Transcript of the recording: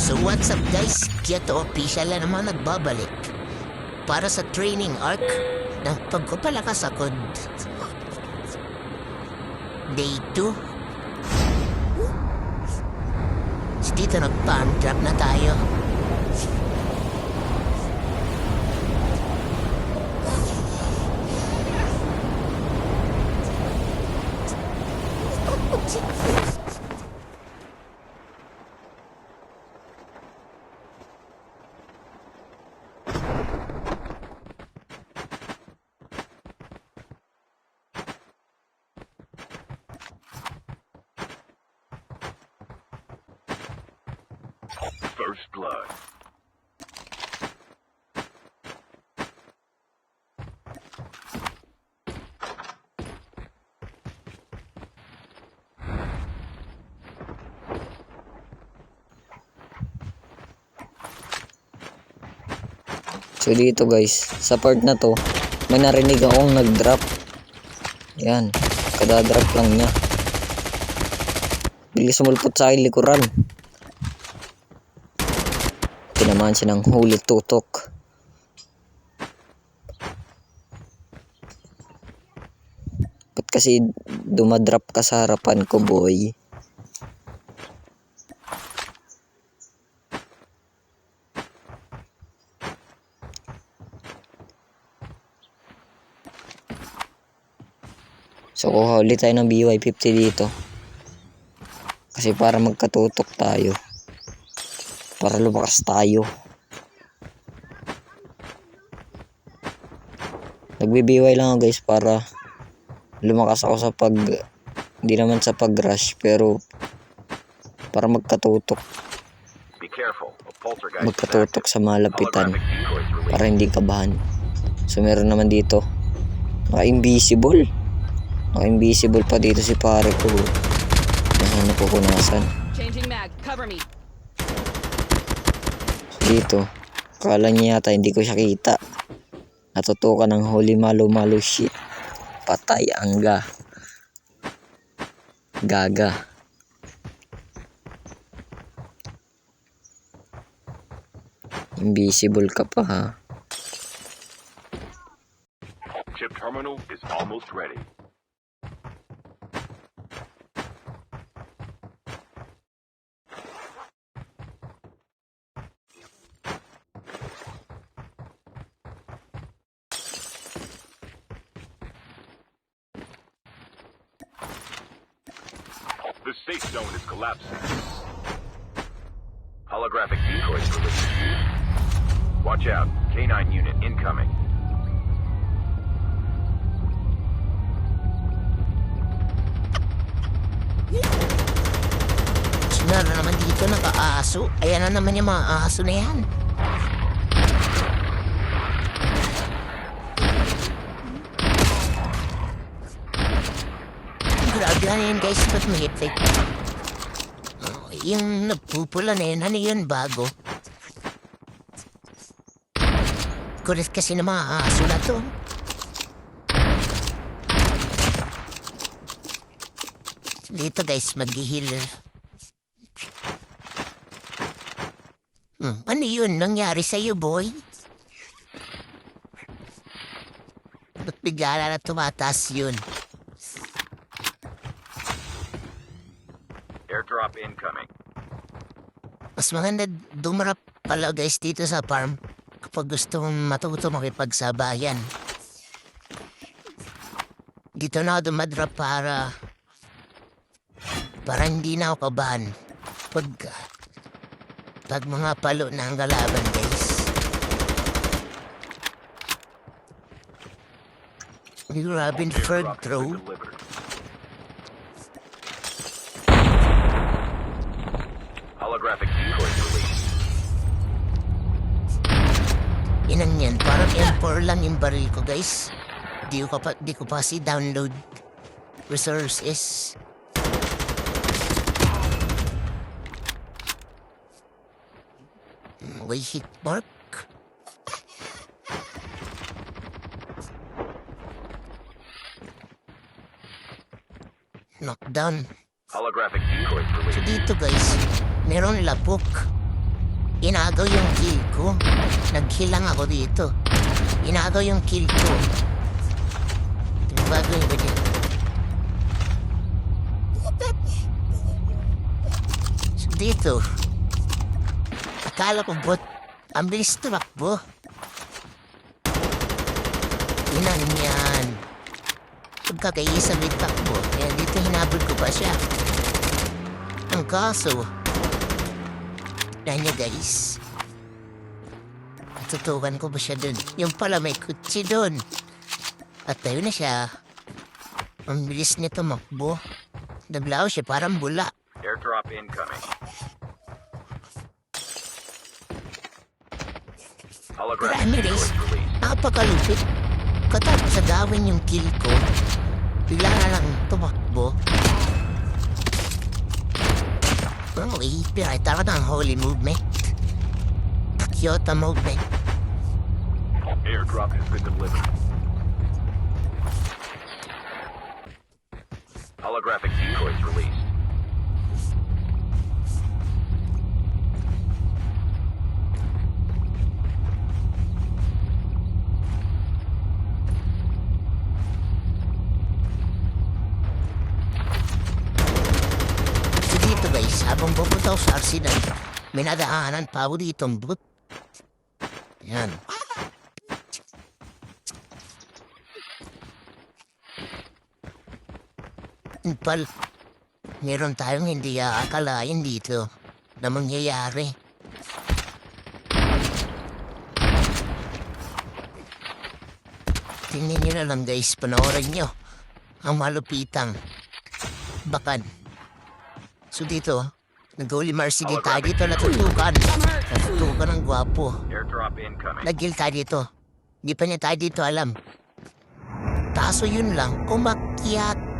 So what's up guys, Kyoto Official na naman nagbabalik para sa training arc ng pagpapalakas ako. Day 2. So dito nag-farm trap na tayo. First blood. So dito guys, sa part na to, may narinig akong nag-drop. Yan, kada-drop lang niya. Bilis sumulpot sa akin likuran. Tinamaan siya ng huli tutok. Ba't kasi dumadrop ka sa harapan ko, boy? So kuha ulit tayo ng BY-50 dito. Kasi para magkatutok tayo. Para lumakas tayo. Nagbi-BY lang ako guys para lumakas ako sa hindi naman sa pag-rush pero para magkatutok. Magkatutok sa malapitan para hindi kabahan. So meron naman dito naka-invisible. Naka-invisible pa dito si pare ko. Nahanap ko kung nasan. Changing mag, cover me. Dito, kala niya yata hindi ko siya kita. Natutukan ng holy malo shit. Patay ang gaga. Invisible ka pa ha. Chip terminal is almost ready. The safe zone is collapsing. Holographic decoys released. Watch out. K9 unit incoming. Sino na naman dito naka-aso? Ayan na naman yung mga aso na yan. Grabe na yun guys, ba't may effect? Yung nagpupula na yun, ano yun bago? Kulit kasi ng mga aso na to. Dito guys, mag-heal. Ano yun nangyari sa'yo, boy? Ba't bigla na tumataas yun? Airdrop incoming. Mas maganda dumarap pala guys dito sa farm kapag gusto mong matuto makipagsabayan. Dito na ako dumadrop para hindi na ako kabahan pag mga palo na ang kalaban guys. Grabe Ferg throw. Holographic decoys released. Inang yan, parang M4 lang yung baril ko guys. Di ko pa si download resources. May hit mark. Knockdown. Holographic decoys So released. dito guys, meron lapok. Inagaw yung kill ko. Naghilang ako dito. Inagaw yung kill ko. Gagawin ko dyan. So dito, akala ko bot, ang bilis tumakbo. Inan yan. Pagkakaisa may takbo, kaya dito hinabol ko pa siya. Ang kaso, na niya guys, tutukan ko ba siya dun? Yung pala may kutsi dun. At tayo na siya. Ang bilis niya tumakbo. Naglaw siya parang bula. Airdrop incoming. Pero Holographic anyways, decoys released. napakalupit. Katapos sa gawin yung kill ko, bigla na lang tumakbo. Okay, pinakita ka ng holy movement. Kyoto movement. Airdrop has been delivered. Holographic decoys released. So dito guys, habang pupunta ako sa arsenal, may nadaanan pa ako dito ang bot. Yan. Pal, meron tayong hindi aakalain dito na mangyayari. Tingnan nyo na lang guys, panoorin nyo ang malupitang bakan. So dito, nag-Holy Mercy din tayo dito, natutukan. Natutukan ng gwapo. Airdrop incoming. Nag-kill tayo dito. Hindi pa niya tayo dito alam. Kaso yun lang, umakyat.